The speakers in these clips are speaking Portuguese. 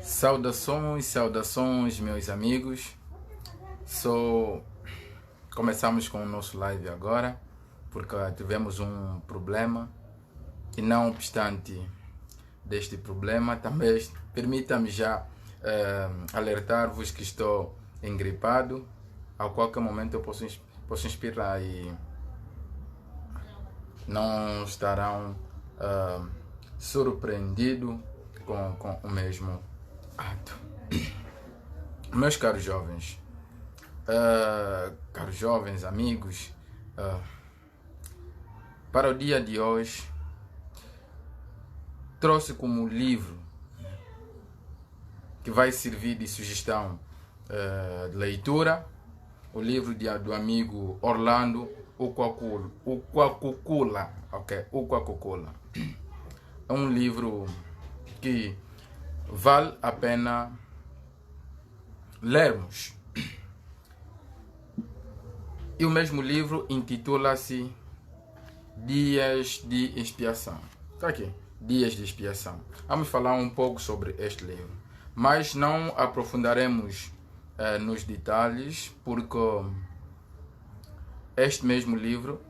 Saudações, saudações, meus amigos. Começamos com o nosso live agora, porque tivemos um problema e não obstante deste problema, também permita-me já alertar-vos que estou engripado. A qualquer momento eu posso inspirar e não estarão surpreendidos com o mesmo ato. Meus caros jovens, amigos, para o dia de hoje trouxe como livro que vai servir de sugestão de leitura o livro do amigo Orlando Uquacucula. É um livro que vale a pena lermos. E o mesmo livro intitula-se Dias de Expiação. Está aqui, Dias de Expiação. Vamos falar um pouco sobre este livro, mas não aprofundaremos nos detalhes, porque este mesmo livro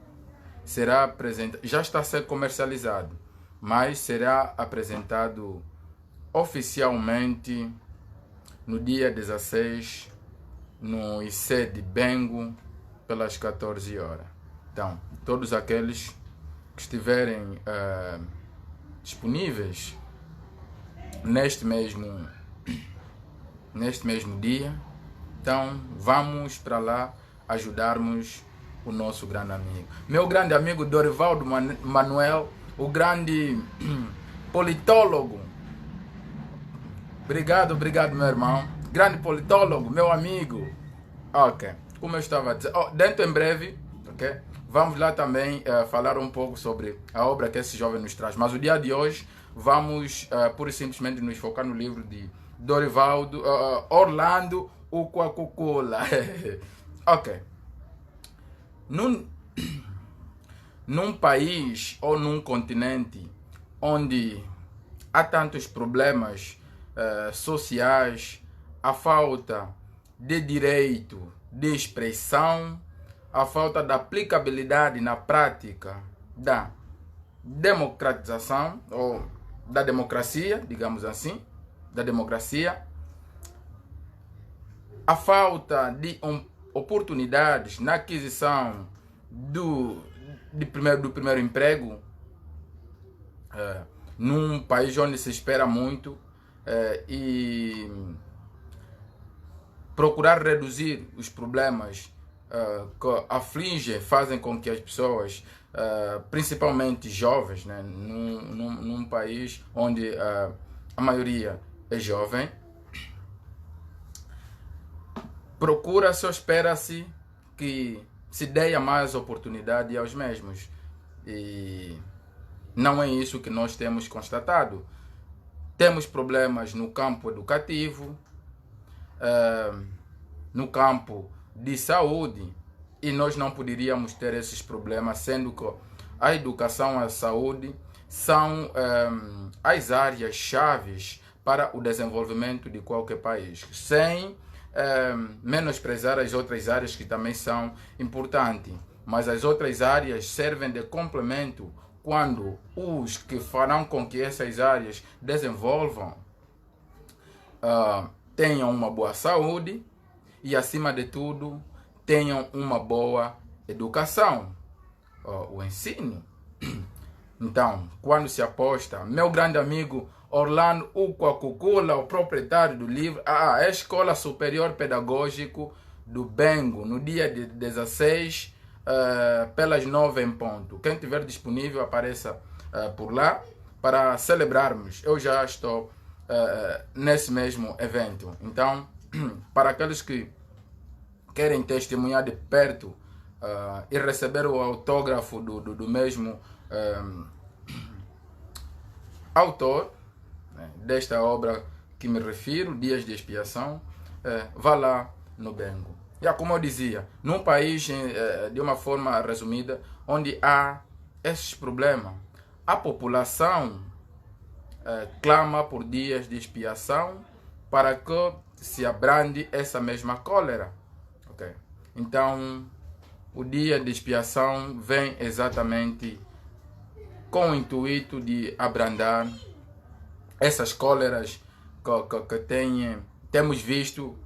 será apresentado, já está a ser comercializado, mas será apresentado oficialmente no dia 16 no IC de Bengo pelas 14 horas. Então, todos aqueles que estiverem disponíveis neste mesmo dia, então vamos para lá ajudarmos o nosso grande amigo. Meu grande amigo Dorivaldo Manuel, o grande politólogo. Obrigado, meu irmão. Grande politólogo, meu amigo. Ok, como eu estava a dizer, dentro em breve, ok, vamos lá também falar um pouco sobre a obra que esse jovem nos traz. Mas o dia de hoje vamos pura e simplesmente nos focar no livro de Dorivaldo Orlando Uquacucula. Ok. Num país ou num continente onde há tantos problemas sociais, a falta de direito de expressão, a falta de aplicabilidade na prática da democratização ou da democracia, digamos assim, da democracia, a falta de oportunidades na aquisição do primeiro emprego, num país onde se espera muito, e procurar reduzir os problemas que afligem, fazem com que as pessoas, principalmente jovens, né, num país onde a maioria é jovem, procura-se ou espera-se que se dê mais oportunidade aos mesmos. E não é isso que nós temos constatado. Temos problemas no campo educativo, no campo de saúde, e nós não poderíamos ter esses problemas, sendo que a educação e a saúde são as áreas chaves para o desenvolvimento de qualquer país, sem menosprezar as outras áreas que também são importantes, mas as outras áreas servem de complemento quando os que farão com que essas áreas desenvolvam tenham uma boa saúde e, acima de tudo, tenham uma boa educação, o ensino. Então, quando se aposta, meu grande amigo Orlando Uquacucula, o proprietário do livro, a Escola Superior Pedagógico do Bengo, no dia de 16, pelas 9 em ponto. Quem tiver disponível, apareça por lá para celebrarmos. Eu já estou nesse mesmo evento. Então, para aqueles que querem testemunhar de perto e receber o autógrafo do mesmo autor, né, desta obra que me refiro, Dias de Expiação, vá lá no Bengo. Como eu dizia, num país, de uma forma resumida, onde há esses problemas, a população clama por dias de expiação para que se abrande essa mesma cólera. Okay? Então, o dia de expiação vem exatamente com o intuito de abrandar essas cóleras que temos visto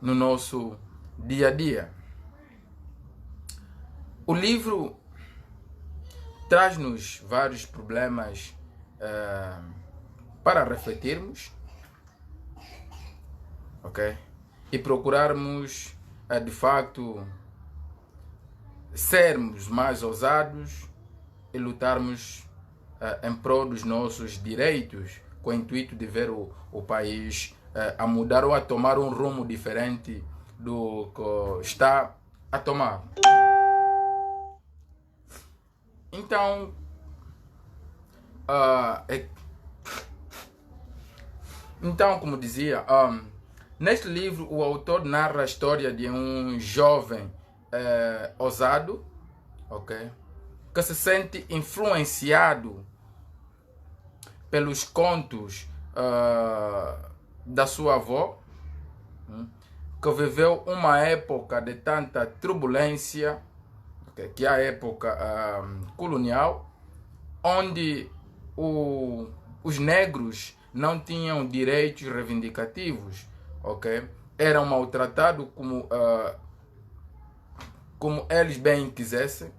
no nosso dia a dia. O livro traz-nos vários problemas para refletirmos, ok? E procurarmos, de facto, sermos mais ousados e lutarmos em prol dos nossos direitos, com o intuito de ver o país a mudar ou a tomar um rumo diferente do que está a tomar. Então, como dizia, neste livro o autor narra a história de um jovem ousado, ok, que se sente influenciado pelos contos da sua avó, que viveu uma época de tanta turbulência, okay, que é a época colonial, onde os negros não tinham direitos reivindicativos, okay? Eram maltratados como eles bem quisessem,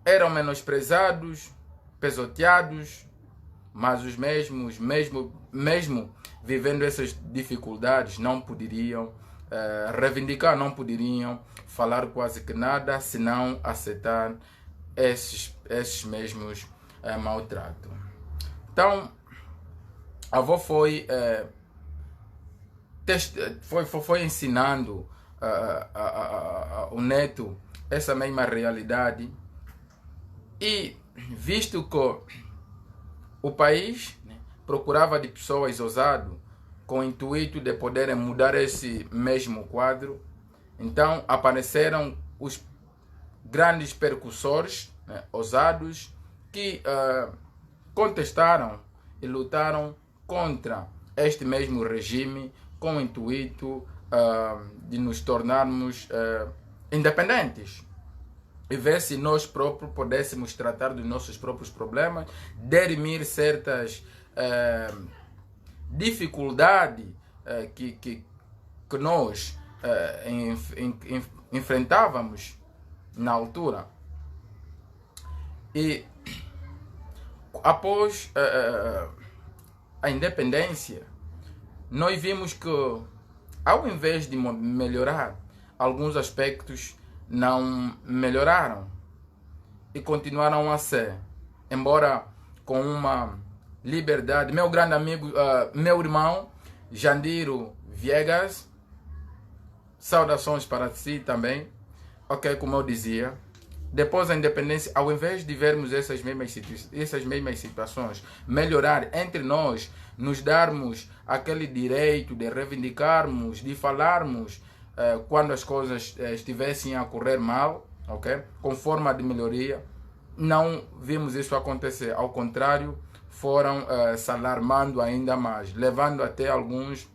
eram menosprezados, pesoteados, mas os mesmos, mesmo vivendo essas dificuldades, não poderiam reivindicar, não poderiam falar quase que nada, senão aceitar esses mesmos maltratos. Então, a avó foi ensinando o neto essa mesma realidade, e visto que o país procurava de pessoas ousadas com o intuito de poderem mudar esse mesmo quadro, então apareceram os grandes percussores, ousados, que contestaram e lutaram contra este mesmo regime com o intuito de nos tornarmos independentes e ver se nós próprios pudéssemos tratar dos nossos próprios problemas, dirimir certas dificuldades que nós enfrentávamos na altura. E após a independência, nós vimos que, ao invés de melhorar, alguns aspectos não melhoraram e continuaram a ser, embora com uma liberdade. Meu grande amigo, meu irmão Jandiro Viegas, saudações para si também, ok, como eu dizia, depois da independência, ao invés de vermos essas mesmas situações melhorar entre nós, nos darmos aquele direito de reivindicarmos, de falarmos quando as coisas estivessem a correr mal, ok, com forma de melhoria, não vimos isso acontecer. Ao contrário, foram se alarmando ainda mais, levando até alguns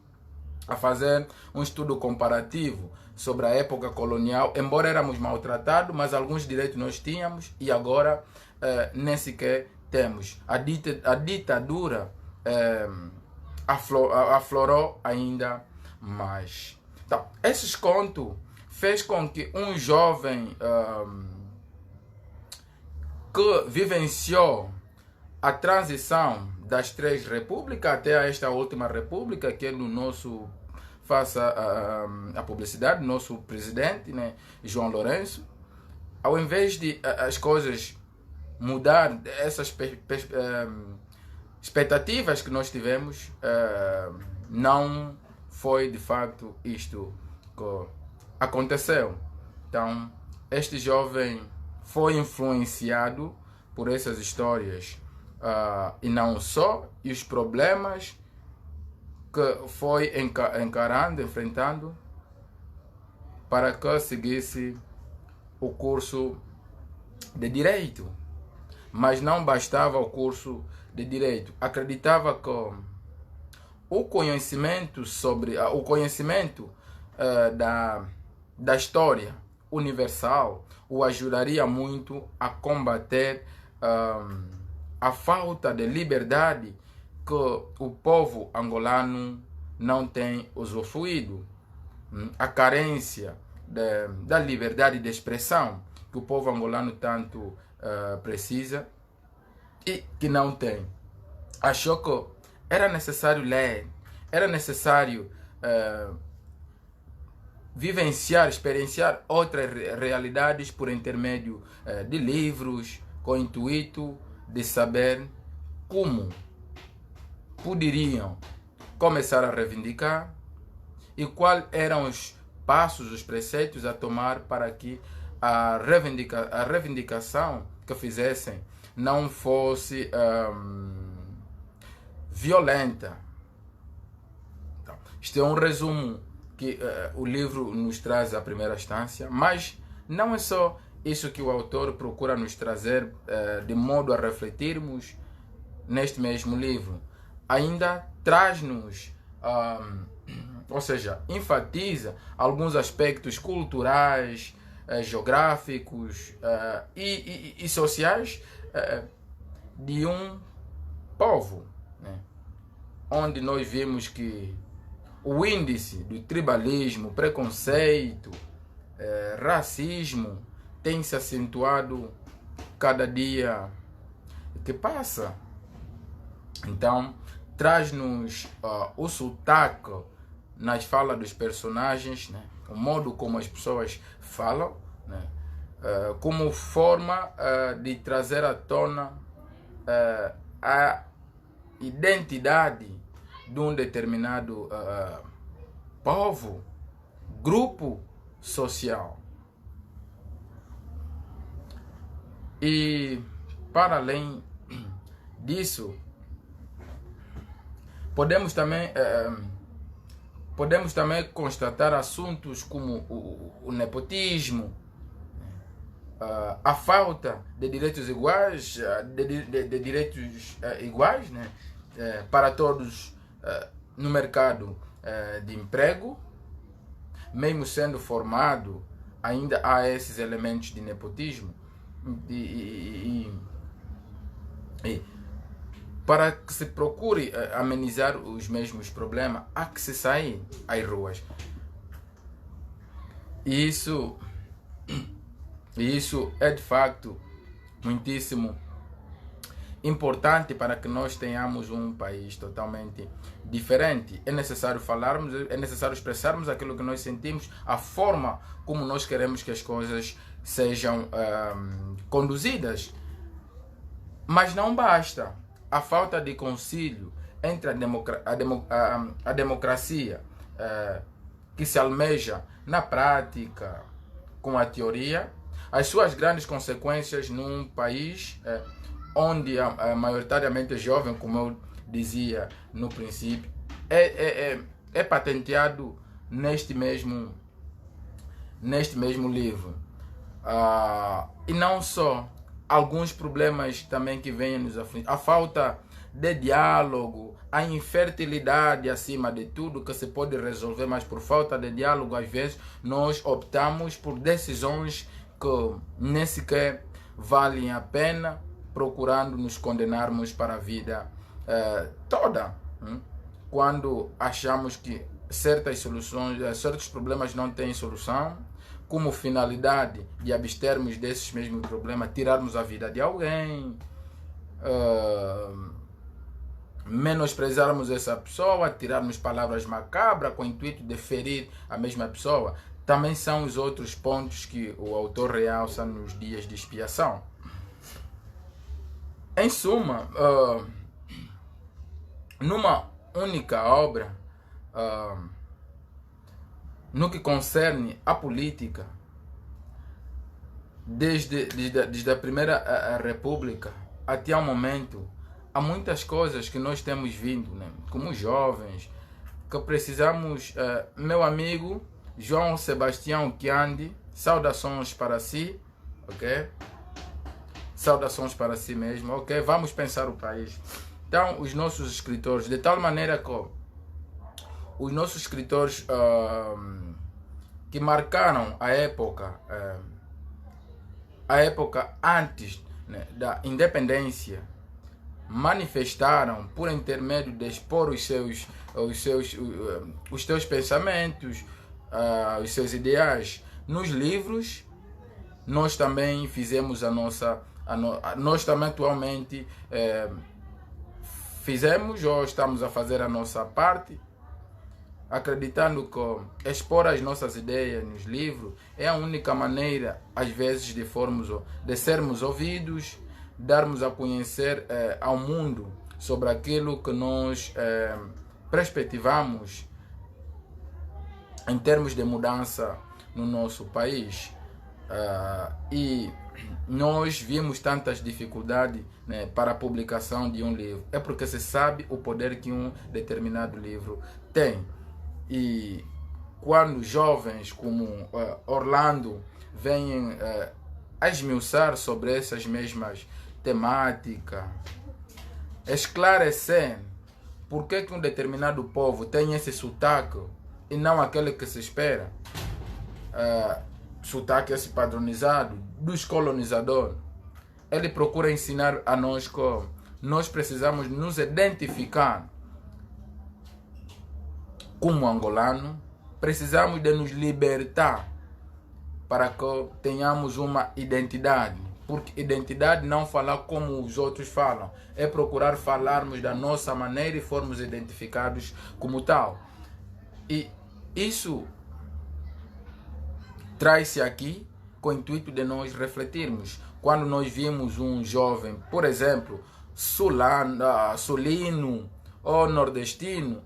a fazer um estudo comparativo sobre a época colonial, embora éramos maltratados, mas alguns direitos nós tínhamos e agora nem sequer temos. A ditadura aflorou ainda mais. Então, esses contos fez com que um jovem que vivenciou a transição das 3 repúblicas até esta última república, que é no nosso, faça a publicidade, nosso presidente, né, João Lourenço, ao invés de as coisas mudar, essas expectativas que nós tivemos, não foi de facto isto que aconteceu. Então, este jovem foi influenciado por essas histórias, e não só, e os problemas que foi enfrentando para que seguisse o curso de direito. Mas não bastava o curso de direito. Acreditava que o conhecimento sobre o conhecimento da história universal o ajudaria muito a combater a falta de liberdade que o povo angolano não tem usufruído, a carência da liberdade de expressão que o povo angolano tanto precisa e que não tem. Achou que era necessário ler, era necessário vivenciar, experienciar outras realidades por intermédio de livros, com o intuito de saber como poderiam começar a reivindicar e quais eram os passos, os preceitos a tomar para que a reivindicação que fizessem não fosse violenta. Então, isto é um resumo que o livro nos traz à primeira instância, mas não é só isso que o autor procura nos trazer de modo a refletirmos neste mesmo livro. Ainda traz-nos, ou seja, enfatiza alguns aspectos culturais, geográficos e sociais de um povo, né? Onde nós vimos que o índice do tribalismo, preconceito, racismo tem se acentuado cada dia que passa. Então, traz-nos o sotaque nas falas dos personagens, né? O modo como as pessoas falam, né? Como forma de trazer à tona a identidade de um determinado povo, grupo social. E, para além disso, podemos também constatar assuntos como o nepotismo, a falta de direitos iguais, de direitos iguais, né? Para todos no mercado de emprego. Mesmo sendo formado, ainda há esses elementos de nepotismo e para que se procure amenizar os mesmos problemas, há que se sair às ruas. E isso é de facto muitíssimo importante para que nós tenhamos um país totalmente diferente. É necessário falarmos, é necessário expressarmos aquilo que nós sentimos, a forma como nós queremos que as coisas sejam conduzidas. Mas não basta a falta de concílio entre a democracia que se almeja na prática com a teoria, as suas grandes consequências num país onde maioritariamente é jovem, como eu dizia no princípio, é patenteado neste mesmo livro. E não só, alguns problemas também que vêm nos afligir, a falta de diálogo, a infertilidade acima de tudo, que se pode resolver, mas por falta de diálogo, às vezes, nós optamos por decisões que nem sequer valem a pena, procurando nos condenarmos para a vida toda, quando achamos que certas soluções, certos problemas não têm solução, como finalidade de abstermos desses mesmos problemas, tirarmos a vida de alguém, menosprezarmos essa pessoa, tirarmos palavras macabras com o intuito de ferir a mesma pessoa, também são os outros pontos que o autor realça nos dias de expiação. Em suma, numa única obra, no que concerne a política, desde a Primeira República até o momento, há muitas coisas que nós temos vindo, né, como jovens, que precisamos. Meu amigo João Sebastião Kiandi, saudações para si, ok? Saudações para si mesmo, ok? Vamos pensar o país. Então, os nossos escritores, de tal maneira que os nossos escritores que marcaram a época antes, né, da independência, manifestaram por intermédio de expor os seus pensamentos, os seus ideais nos livros. Nós também fizemos nós também atualmente fizemos ou estamos a fazer a nossa parte, acreditando que expor as nossas ideias nos livros é a única maneira, às vezes, de sermos ouvidos, darmos a conhecer ao mundo sobre aquilo que nós perspectivamos em termos de mudança no nosso país. E nós vimos tantas dificuldades, né, para a publicação de um livro. É porque se sabe o poder que um determinado livro tem. E quando jovens como Orlando vêm a esmiuçar sobre essas mesmas temáticas, esclarecer por que um determinado povo tem esse sotaque e não aquele que se espera, sotaque esse padronizado dos colonizadores. Ele procura ensinar a nós que nós precisamos nos identificar como angolano, precisamos de nos libertar para que tenhamos uma identidade. Porque identidade não falar como os outros falam, é procurar falarmos da nossa maneira e formos identificados como tal. E isso traz-se aqui com o intuito de nós refletirmos. Quando nós vimos um jovem, por exemplo, sulino ou nordestino,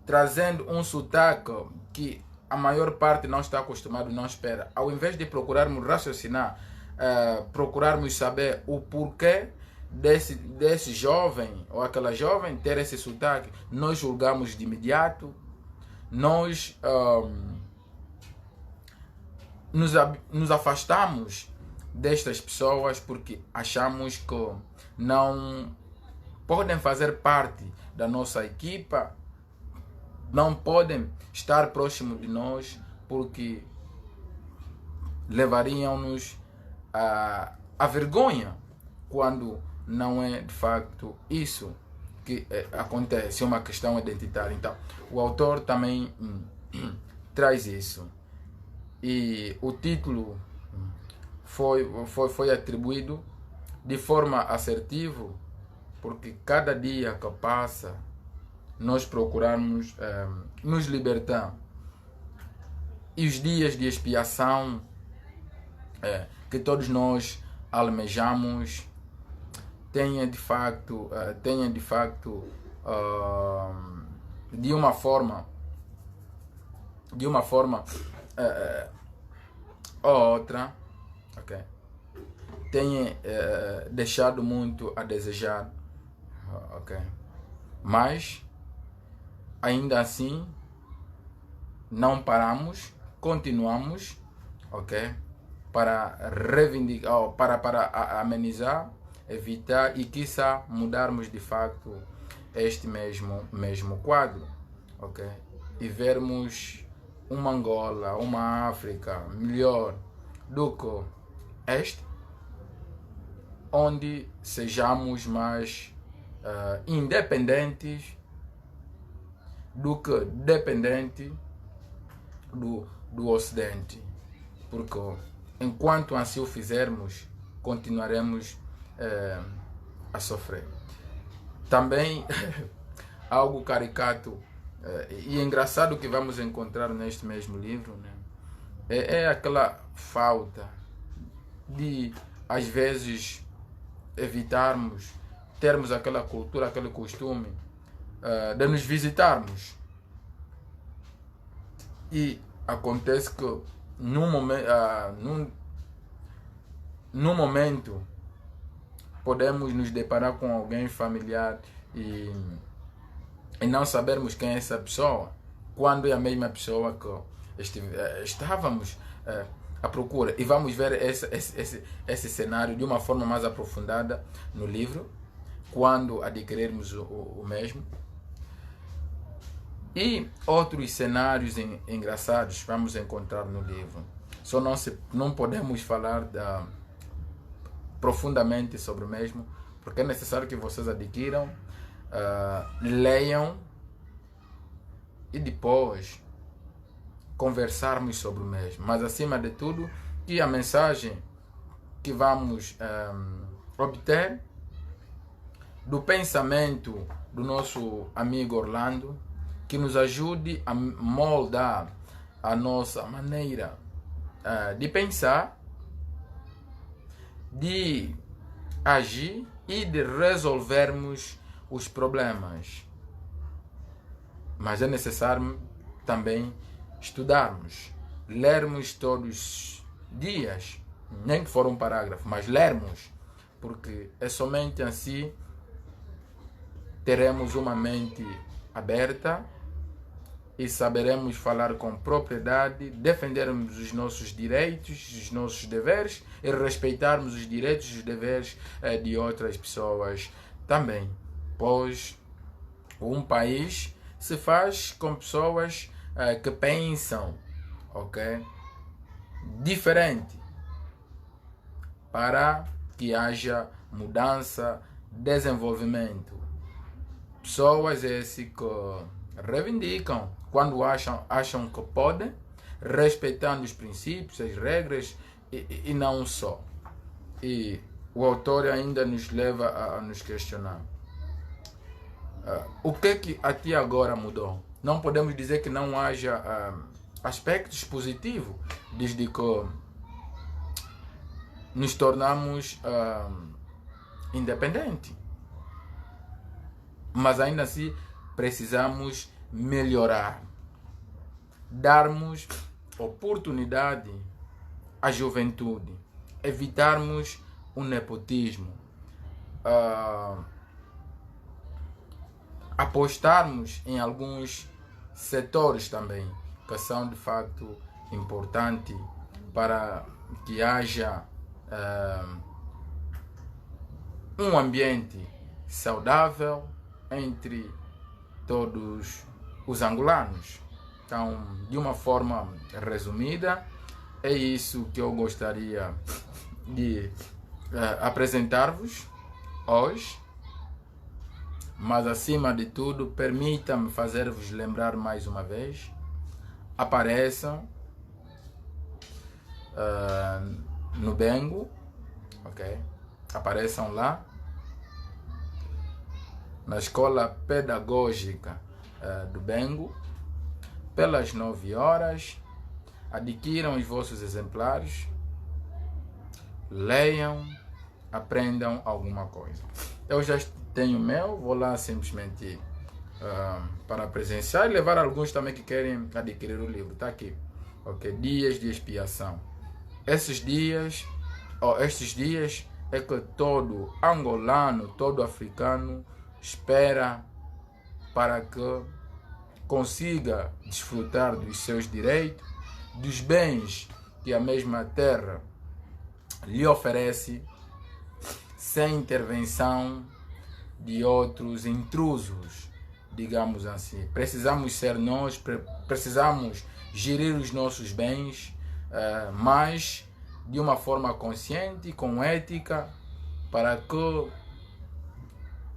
trazendo um sotaque que a maior parte não está acostumado, não espera, ao invés de procurarmos raciocinar, procurarmos saber o porquê desse jovem ou aquela jovem ter esse sotaque, nós julgamos de imediato, nós nos afastamos destas pessoas porque achamos que não podem fazer parte da nossa equipa, não podem estar próximo de nós porque levariam-nos a vergonha, quando não é de facto isso que acontece, é uma questão identitária. Então, o autor também traz isso. E o título foi atribuído de forma assertiva, porque cada dia que passa nós procuramos nos libertar. E os dias de expiação que todos nós almejamos tenha de facto de uma forma ou outra, okay, tenha deixado muito a desejar, okay, mas ainda assim não paramos, continuamos, ok, para reivindicar, para amenizar, evitar e quiçá mudarmos de facto este mesmo quadro, ok, e vermos uma Angola, uma África melhor do que este, onde sejamos mais independentes do que dependente do Ocidente, porque enquanto assim o fizermos, continuaremos a sofrer. Também algo caricato e engraçado que vamos encontrar neste mesmo livro, né? É aquela falta de, às vezes, evitarmos, termos aquela cultura, aquele costume de nos visitarmos. E acontece que num momento podemos nos deparar com alguém familiar e não sabermos quem é essa pessoa, quando é a mesma pessoa que estávamos à procura. E vamos ver esse cenário de uma forma mais aprofundada no livro, quando adquirirmos o mesmo. E outros cenários engraçados vamos encontrar no livro. Só não podemos falar profundamente sobre o mesmo, porque é necessário que vocês adquiram, leiam e depois conversarmos sobre o mesmo. Mas acima de tudo, que a mensagem que vamos obter do pensamento do nosso amigo Orlando, que nos ajude a moldar a nossa maneira de pensar, de agir e de resolvermos os problemas. Mas é necessário também estudarmos, lermos todos os dias, nem que for um parágrafo, mas lermos, porque é somente assim teremos uma mente aberta e saberemos falar com propriedade, defendermos os nossos direitos, os nossos deveres e respeitarmos os direitos e os deveres de outras pessoas também. Pois um país se faz com pessoas que pensam, ok? Diferente, para que haja mudança, desenvolvimento. Pessoas esse que reivindicam quando acham que podem, respeitando os princípios, as regras e não só. E o autor ainda nos leva a nos questionar. O que até agora mudou? Não podemos dizer que não haja aspectos positivos desde que nos tornamos independentes. Mas ainda assim precisamos melhorar, darmos oportunidade à juventude, evitarmos o nepotismo, apostarmos em alguns setores também que são de facto importantes para que haja um ambiente saudável entre todos os angolanos. Então, de uma forma resumida, é isso que eu gostaria de apresentar-vos hoje. Mas acima de tudo, permita-me fazer-vos lembrar mais uma vez. Apareçam no Bengo, ok? Apareçam lá na Escola Pedagógica do Bengo, pelas 9 horas, adquiram os vossos exemplares, leiam, aprendam alguma coisa. Eu já tenho o meu, vou lá simplesmente para presenciar e levar alguns também que querem adquirir o livro, tá aqui, ok? Dias de expiação. Estes dias é que todo angolano, todo africano espera para que consiga desfrutar dos seus direitos, dos bens que a mesma terra lhe oferece, sem intervenção de outros intrusos, digamos assim. Precisamos ser nós, precisamos gerir os nossos bens, mas de uma forma consciente, com ética, para que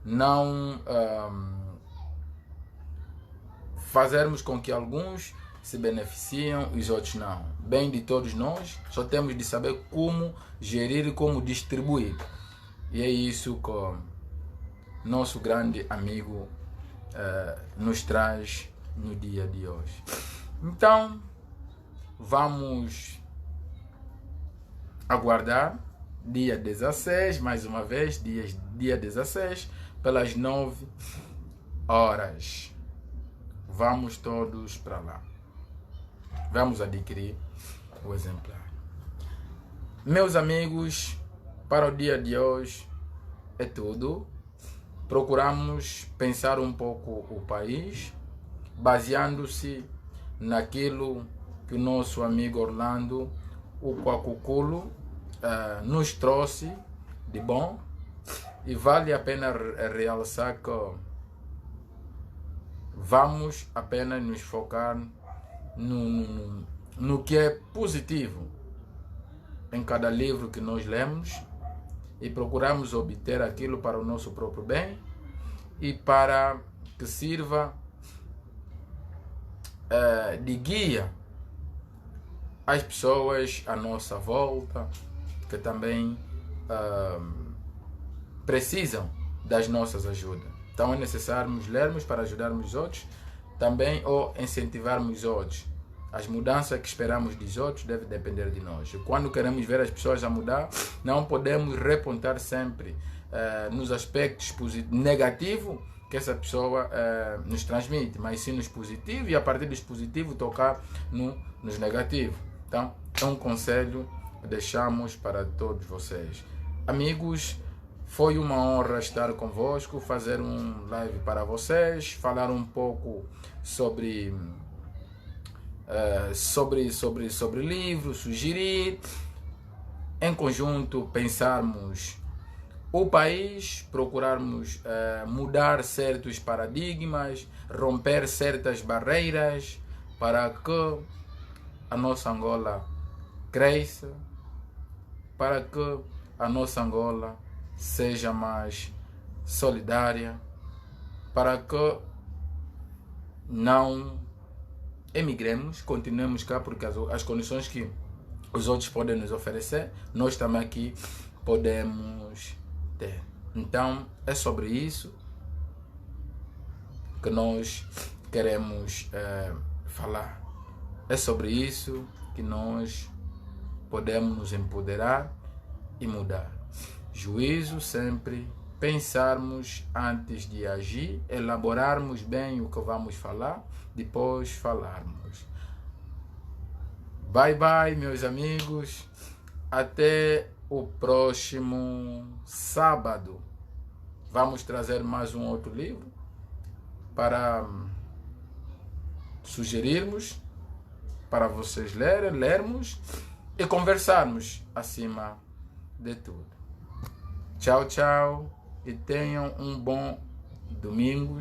não fazermos com que alguns se beneficiam e os outros não. Bem de todos nós, só temos de saber como gerir e como distribuir. E é isso que nosso grande amigo nos traz no dia de hoje. Então, vamos aguardar dia 16, mais uma vez, dia 16, pelas 9 horas. Vamos todos para lá. Vamos adquirir o exemplar. Meus amigos, para o dia de hoje é tudo. Procuramos pensar um pouco o país, baseando-se naquilo que o nosso amigo Orlando, o Kwakukulo, nos trouxe de bom. E vale a pena realçar que vamos apenas nos focar no que é positivo em cada livro que nós lemos e procuramos obter aquilo para o nosso próprio bem e para que sirva de guia às pessoas à nossa volta que também precisam das nossas ajudas. Então é necessário lermos para ajudarmos os outros, também ou incentivarmos os outros. As mudanças que esperamos dos outros devem depender de nós. E quando queremos ver as pessoas a mudar, não podemos repontar sempre nos aspectos negativos que essa pessoa nos transmite, mas sim nos positivos, e a partir dos positivos tocar nos negativos. Então, é um conselho que deixamos para todos vocês. Amigos, foi uma honra estar convosco, fazer um live para vocês, falar um pouco sobre livros, sugerir, em conjunto pensarmos o país, procurarmos mudar certos paradigmas, romper certas barreiras para que a nossa Angola cresça, para que a nossa Angola seja mais solidária, para que não emigremos, continuemos cá, porque as condições que os outros podem nos oferecer, nós também aqui podemos ter. Então é sobre isso que nós queremos falar. É sobre isso que nós podemos nos empoderar e mudar. Juízo sempre, pensarmos antes de agir, elaborarmos bem o que vamos falar, depois falarmos. Bye bye, meus amigos. Até o próximo sábado. Vamos trazer mais um outro livro para sugerirmos, para vocês lermos e conversarmos acima de tudo. Tchau, tchau e tenham um bom domingo.